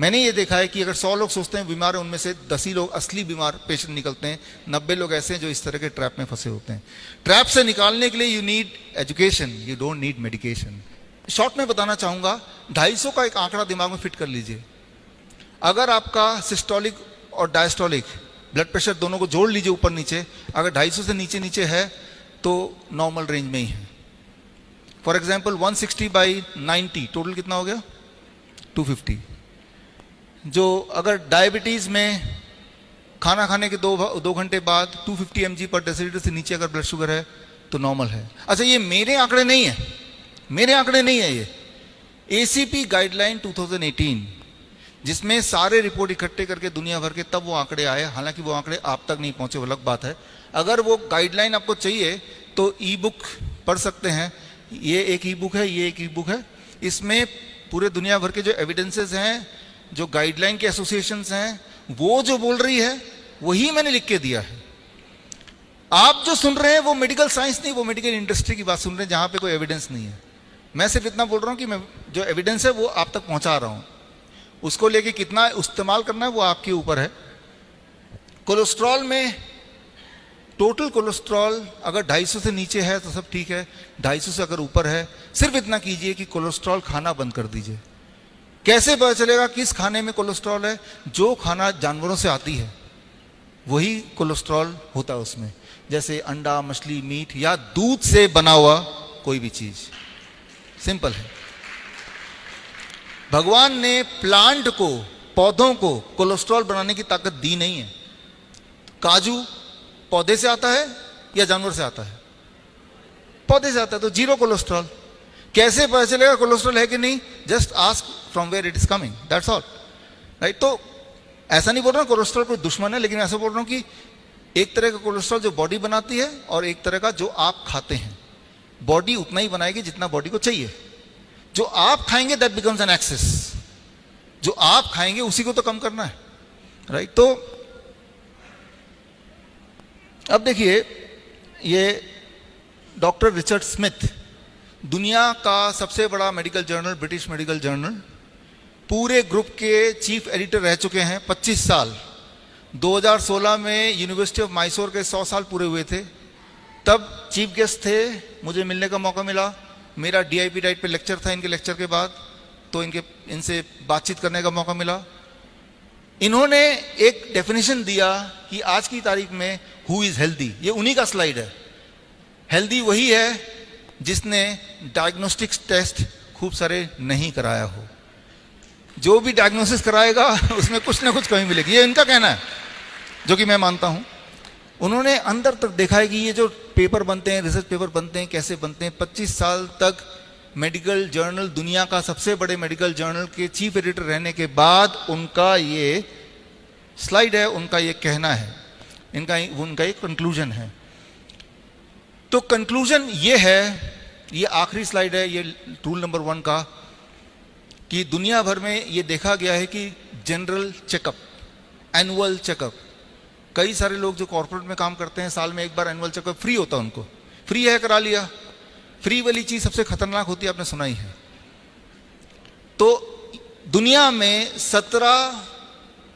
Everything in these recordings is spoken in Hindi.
मैंने ये देखा है कि अगर 100 लोग सोचते हैं बीमार हैं, उनमें से 10 ही लोग असली बीमार पेशेंट निकलते हैं, 90 लोग ऐसे हैं जो इस तरह के ट्रैप में फंसे होते हैं। ट्रैप से निकालने के लिए you need education, you don't need medication. Short में बताना चाहूंगा, 250 का एक आंकड़ा दिमाग में फिट कर लीजिए। अगर आपका सिस्टोलिक और डायस्टोलिक ब्लड प्रेशर दोनों को जोड़ लीजिए ऊपर नीचे, अगर 250 से नीचे नीचे है तो नॉर्मल रेंज में ही है। फॉर एग्जाम्पल 160/90 टोटल कितना हो गया? 250। जो अगर डायबिटीज में खाना खाने के 2 घंटे बाद 250 mg/डेसीलीटर से नीचे अगर ब्लड शुगर है तो नॉर्मल है। अच्छा, ये मेरे आंकड़े नहीं है, मेरे आंकड़े नहीं है, ये ACP गाइडलाइन 2018, जिसमें सारे रिपोर्ट इकट्ठे करके दुनिया भर के तब वो आंकड़े आए। हालांकि वो आंकड़े आप तक नहीं पहुंचे, वो अलग बात है। अगर वो गाइडलाइन आपको चाहिए तो ई बुक पढ़ सकते हैं। ये एक ई बुक है, ये एक ई बुक है। इसमें पूरे दुनिया भर के जो एविडेंसेस हैं, जो गाइडलाइन के एसोसिएशंस हैं, वो जो बोल रही है वही मैंने लिख के दिया है। आप जो सुन रहे हैं वो मेडिकल साइंस नहीं, वो मेडिकल इंडस्ट्री की बात सुन रहे हैं, जहां पे कोई एविडेंस नहीं है। मैं सिर्फ इतना बोल रहा हूं कि मैं जो एविडेंस है वो आप तक पहुंचा रहा हूं। उसको लेके कितना इस्तेमाल करना है वो आपके ऊपर है। कोलेस्ट्रॉल में टोटल कोलेस्ट्रॉल अगर 250 से नीचे है तो सब ठीक है, 250 से अगर ऊपर है सिर्फ इतना कीजिए कि कोलेस्ट्रॉल खाना बंद कर दीजिए। कैसे पता चलेगा किस खाने में कोलेस्ट्रॉल है? जो खाना जानवरों से आती है वही कोलेस्ट्रॉल होता है उसमें, जैसे अंडा, मछली, मीट या दूध से बना हुआ कोई भी चीज। सिंपल है। भगवान ने प्लांट को, पौधों को कोलेस्ट्रॉल बनाने की ताकत दी नहीं है। काजू पौधे से आता है या जानवर से आता है? पौधे से आता है, तो जीरो कोलेस्ट्रॉल। कैसे पता चलेगा कोलेस्ट्रॉल है कि नहीं? Just ask from where it is coming, that's all, right. तो ऐसा नहीं बोल रहा हूं कोलेस्ट्रॉल कोई दुश्मन है, लेकिन ऐसा बोल रहा हूं कि एक तरह का कोलेस्ट्रॉल जो बॉडी बनाती है और एक तरह का जो आप खाते हैं। बॉडी उतना ही बनाएगी जितना बॉडी को चाहिए। जो आप खाएंगे दैट बिकम्स एन एक्सेस, जो आप खाएंगे उसी को तो कम करना है, राइट। तो अब देखिए, ये डॉक्टर रिचर्ड स्मिथ, दुनिया का सबसे बड़ा medical journal, British medical journal, पूरे ग्रुप के चीफ एडिटर रह चुके हैं 25 साल। 2016 में यूनिवर्सिटी ऑफ मैसूर के 100 साल पूरे हुए थे, तब चीफ गेस्ट थे, मुझे मिलने का मौका मिला। मेरा DIP डाइट पे लेक्चर था इनके लेक्चर के बाद, तो इनसे बातचीत करने का मौका मिला। इन्होंने एक डेफिनेशन दिया कि आज की तारीख में हु इज हेल्दी, ये उन्हीं का स्लाइड है। हेल्दी वही है जिसने डायग्नोस्टिक्स टेस्ट खूब सारे नहीं कराया हो। जो भी डायग्नोसिस कराएगा उसमें कुछ ना कुछ कमी मिलेगी, ये इनका कहना है, जो कि मैं मानता हूं। उन्होंने अंदर तक देखा है कि ये जो पेपर बनते हैं, रिसर्च पेपर बनते हैं, कैसे बनते हैं। 25 साल तक मेडिकल जर्नल, दुनिया का सबसे बड़े मेडिकल जर्नल के चीफ एडिटर रहने के बाद उनका ये स्लाइड है, उनका ये कहना है, उनका एक कंक्लूजन है। तो कंक्लूजन ये है, ये आखिरी स्लाइड है, ये रूल नंबर 1 का, कि दुनिया भर में ये देखा गया है कि जनरल चेकअप, एनुअल चेकअप, कई सारे लोग जो कॉर्पोरेट में काम करते हैं साल में एक बार एनुअल चेकअप फ्री होता है उनको। फ्री है, करा लिया। फ्री वाली चीज सबसे खतरनाक होती है, आपने सुना ही है। तो दुनिया में 17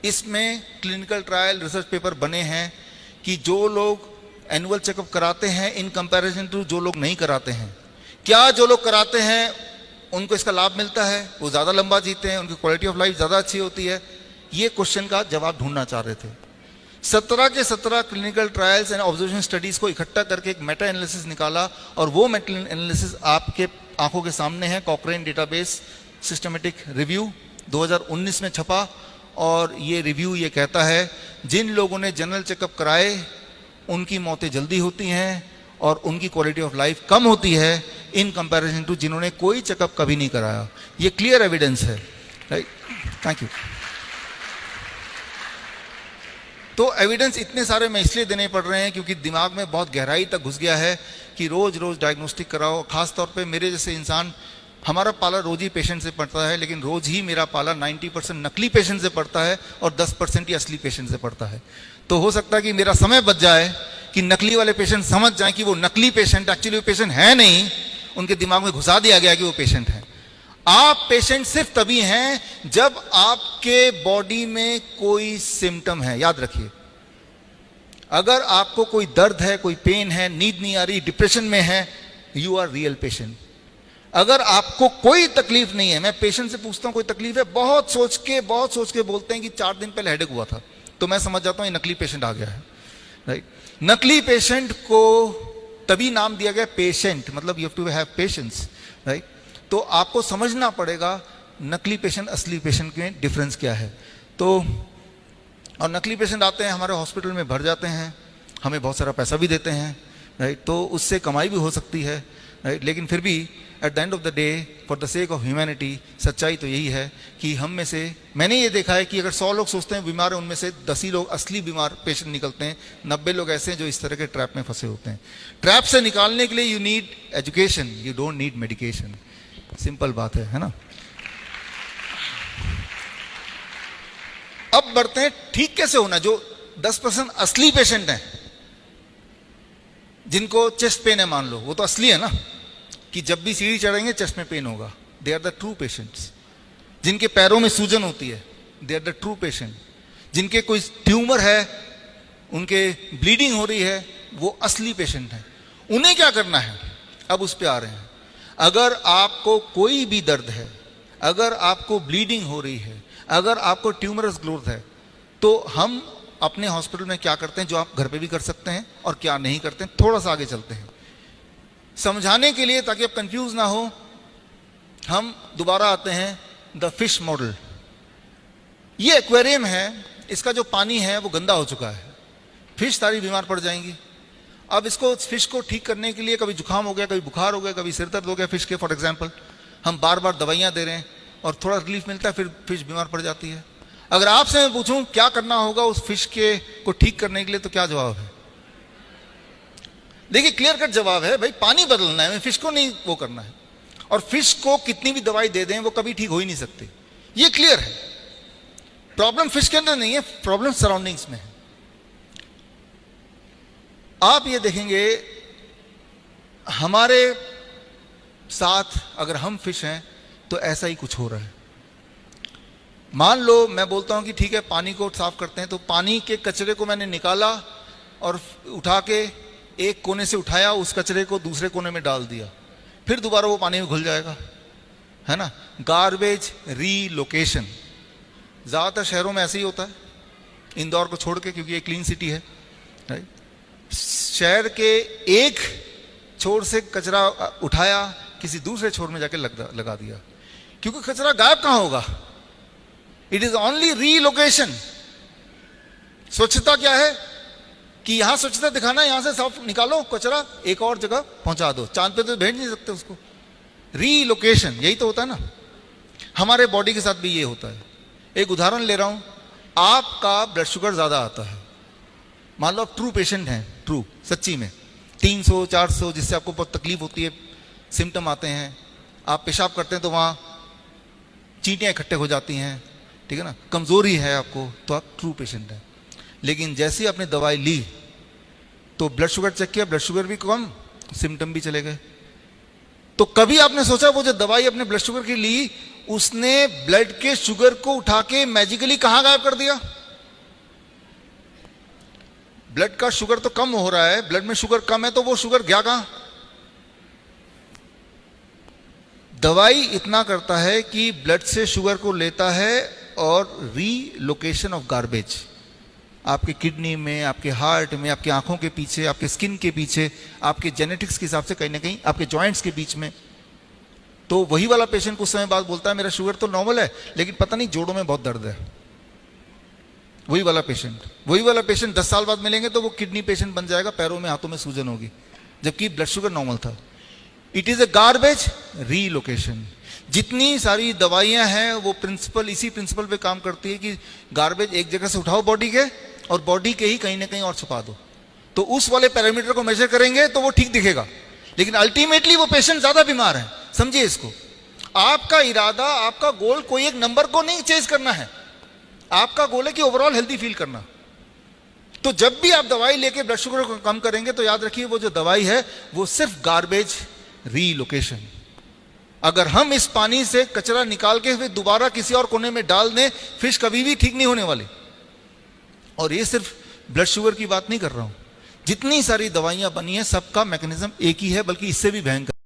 इसमें क्लिनिकल ट्रायल रिसर्च पेपर बने हैं कि जो लोग एनुअल चेकअप कराते हैं इन कंपैरिजन टू जो लोग नहीं कराते हैं, क्या जो लोग कराते हैं उनको इसका लाभ मिलता है, वो ज्यादा लंबा जीते हैं, उनकी क्वालिटी ऑफ लाइफ ज्यादा अच्छी होती है। ये क्वेश्चन का जवाब ढूंढना चाह रहे थे। 17 के 17 clinical trials and observation studies को इकट्ठा करके एक मेटा एनालिसिस निकाला, और वो मेटा एनालिसिस आपके आंखों के सामने है। कॉकरेन डेटाबेस सिस्टमेटिक रिव्यू 2019 में छपा, और ये रिव्यू ये कहता है जिन लोगों ने जनरल चेकअप कराए उनकी मौतें जल्दी होती हैं और उनकी क्वालिटी ऑफ लाइफ कम होती है इन कंपैरिजन टू जिन्होंने कोई चेकअप कभी नहीं कराया। ये क्लियर एविडेंस है, राइट। Thank you. तो एविडेंस इतने सारे मैं इसलिए देने पड़ रहे हैं क्योंकि दिमाग में बहुत गहराई तक घुस गया है कि रोज रोज डायग्नोस्टिक कराओ। खास तौर पे मेरे जैसे इंसान, हमारा पाला रोज ही पेशेंट से पड़ता है, लेकिन रोज ही मेरा पाला 90% नकली पेशेंट से पड़ता है और 10% ही असली पेशेंट से पड़ता है। तो हो सकता है कि मेरा समय बच जाए कि नकली वाले पेशेंट समझ जाएं कि वो नकली पेशेंट एक्चुअली वो पेशेंट है नहीं, उनके दिमाग में घुसा दिया गया कि वो पेशेंट है। आप पेशेंट सिर्फ तभी हैं जब आपके बॉडी में कोई सिम्टम है। याद रखिए, अगर आपको कोई दर्द है, कोई पेन है, नींद नहीं आ रही, डिप्रेशन में है, यू आर रियल पेशेंट। अगर आपको कोई तकलीफ नहीं है, मैं पेशेंट से पूछता हूं कोई तकलीफ है, बहुत सोच के बोलते हैं कि 4 दिन पहले हेडेक हुआ था, तो मैं समझ जाता हूं ये नकली पेशेंट आ गया है, राइट। नकली पेशेंट को तभी नाम दिया गया पेशेंट, मतलब you have to have patience, right. तो आपको समझना पड़ेगा नकली पेशेंट असली पेशेंट में डिफरेंस क्या है। तो और नकली पेशेंट आते हैं हमारे हॉस्पिटल में, भर जाते हैं, हमें बहुत सारा पैसा भी देते हैं, राइट। तो उससे कमाई भी हो सकती है, राइट। लेकिन फिर भी at the end of the day, for the sake of humanity, सच्चाई तो यही है कि हम में से, मैंने ये देखा है कि अगर 100 लोग सोचते हैं बीमार हैं, उनमें से 10 ही लोग असली बीमार पेशेंट निकलते हैं, 90 लोग ऐसे हैं जो इस तरह के ट्रैप में फंसे होते हैं। ट्रैप से निकालने के लिए you need education, you don't need medication. Simple बात है ना। अब बढ़ते हैं ठीक कैसे होना। जो 10% असली पेशेंट हैं, जिनको चेस्ट पेन है मान लो, वो तो असली है ना, कि जब भी सीढ़ी चढ़ेंगे चेस्ट में पेन होगा, they are the true patients. जिनके पैरों में सूजन होती है, they are the true patient. जिनके कोई ट्यूमर है, उनके ब्लीडिंग हो रही है, वो असली पेशेंट हैं। उन्हें क्या करना है, अब उस पर आ रहे हैं। अगर आपको कोई भी दर्द है, अगर आपको ब्लीडिंग हो रही है, अगर आपको ट्यूमरस ग्रोथ है, तो हम अपने हॉस्पिटल में क्या करते हैं जो आप घर पे भी कर सकते हैं और क्या नहीं करते हैं, थोड़ा सा आगे चलते हैं समझाने के लिए, ताकि आप कंफ्यूज ना हो। हम दोबारा आते हैं द फिश मॉडल। ये एक्वेरियम है, इसका जो पानी है वो गंदा हो चुका है, फिश सारी बीमार पड़ जाएंगी। अब इसको, फिश को ठीक करने के लिए कभी जुकाम हो गया, कभी बुखार हो गया, कभी सिर दर्द हो गया फिश के, फॉर एग्जाम्पल, हम बार बार दवाइयाँ दे रहे हैं और थोड़ा रिलीफ मिलता है, फिर फिश बीमार पड़ जाती है। अगर आपसे मैं पूछूं क्या करना होगा उस फिश के को ठीक करने के लिए, तो क्या जवाब है? देखिए, क्लियर कट जवाब है, भाई पानी बदलना है, फिश को नहीं वो करना है। और फिश को कितनी भी दवाई दे दें वो कभी ठीक हो ही नहीं सकती, ये क्लियर है। प्रॉब्लम फिश के अंदर नहीं है, प्रॉब्लम सराउंडिंग्स में है। आप ये देखेंगे हमारे साथ, अगर हम फिश हैं तो ऐसा ही कुछ हो रहा है। मान लो मैं बोलता हूं कि ठीक है पानी को साफ करते हैं, तो पानी के कचरे को मैंने निकाला और उठा के एक कोने से उठाया, उस कचरे को दूसरे कोने में डाल दिया, फिर दोबारा वो पानी में घुल जाएगा, है ना। गार्बेज रीलोकेशन ज्यादातर शहरों में ऐसे ही होता है, इंदौर को छोड़ के, क्योंकि ये क्लीन सिटी है, राइट। शहर के एक छोर से कचरा उठाया, किसी दूसरे छोर में जाके लगा दिया, क्योंकि कचरा गायब कहां होगा, इट इज ओनली रीलोकेशन। स्वच्छता क्या है कि यहां स्वच्छता दिखाना, यहां से साफ निकालो कचरा, एक और जगह पहुंचा दो, चांद पे तो भेज नहीं सकते उसको। रीलोकेशन, यही तो होता है ना। हमारे बॉडी के साथ भी ये होता है। एक उदाहरण ले रहा हूं, आपका ब्लड शुगर ज्यादा आता है, मान लो आप ट्रू पेशेंट हैं, ट्रू सच्ची में 300 400, जिससे आपको बहुत तकलीफ होती है, सिम्टम आते हैं, आप पेशाब करते हैं तो वहां चींटियां इकट्ठे हो जाती हैं, ठीक है ना, कमजोरी है आपको, तो आप ट्रू पेशेंट हैं। लेकिन जैसे ही आपने दवाई ली तो ब्लड शुगर चेक किया, ब्लड शुगर भी कम, सिम्टम भी चले गए। तो कभी आपने सोचा वो जो दवाई अपने ब्लड शुगर की ली, उसने ब्लड के शुगर को उठा के मैजिकली कहां गायब कर दिया? ब्लड का शुगर तो कम हो रहा है, ब्लड में शुगर कम है, तो वो शुगर गया कहां? दवाई इतना करता है कि ब्लड से शुगर को लेता है और रीलोकेशन ऑफ गार्बेज आपके किडनी में, आपके हार्ट में, आपकी आंखों के पीछे, आपके स्किन के पीछे, आपके जेनेटिक्स के हिसाब से कहीं ना कहीं आपके जॉइंट्स के बीच में। तो वही वाला पेशेंट कुछ समय बाद बोलता है मेरा शुगर तो नॉर्मल है, लेकिन पता नहीं जोड़ों में बहुत दर्द है। वही वाला पेशेंट 10 साल बाद मिलेंगे तो वो किडनी पेशेंट बन जाएगा, पैरों में हाथों में सूजन होगी, जबकि ब्लड शुगर नॉर्मल था। It is a garbage relocation. जितनी सारी दवाइयां हैं वो प्रिंसिपल, इसी प्रिंसिपल पे काम करती है कि गार्बेज एक जगह से उठाओ बॉडी के, और बॉडी के ही कहीं ना कहीं और छुपा दो, तो उस वाले पैरामीटर को मेजर करेंगे तो वो ठीक दिखेगा, लेकिन अल्टीमेटली वो पेशेंट ज्यादा बीमार है। समझिए इसको, आपका इरादा, आपका गोल कोई एक नंबर को नहीं चेज करना है, आपका गोल है कि ओवरऑल हेल्दी फील करना। तो जब भी आप दवाई लेके ब्लड शुगर को कम करेंगे तो याद रखिए वो जो दवाई है वो सिर्फ गार्बेज रीलोकेशन। अगर हम इस पानी से कचरा निकाल के फिर दोबारा किसी और कोने में डाल दें, फिश कभी भी ठीक नहीं होने वाली। और ये सिर्फ ब्लड शुगर की बात नहीं कर रहा हूं, जितनी सारी दवाइयां बनी हैं सबका मैकेनिज्म एक ही है, बल्कि इससे भी भयंकर।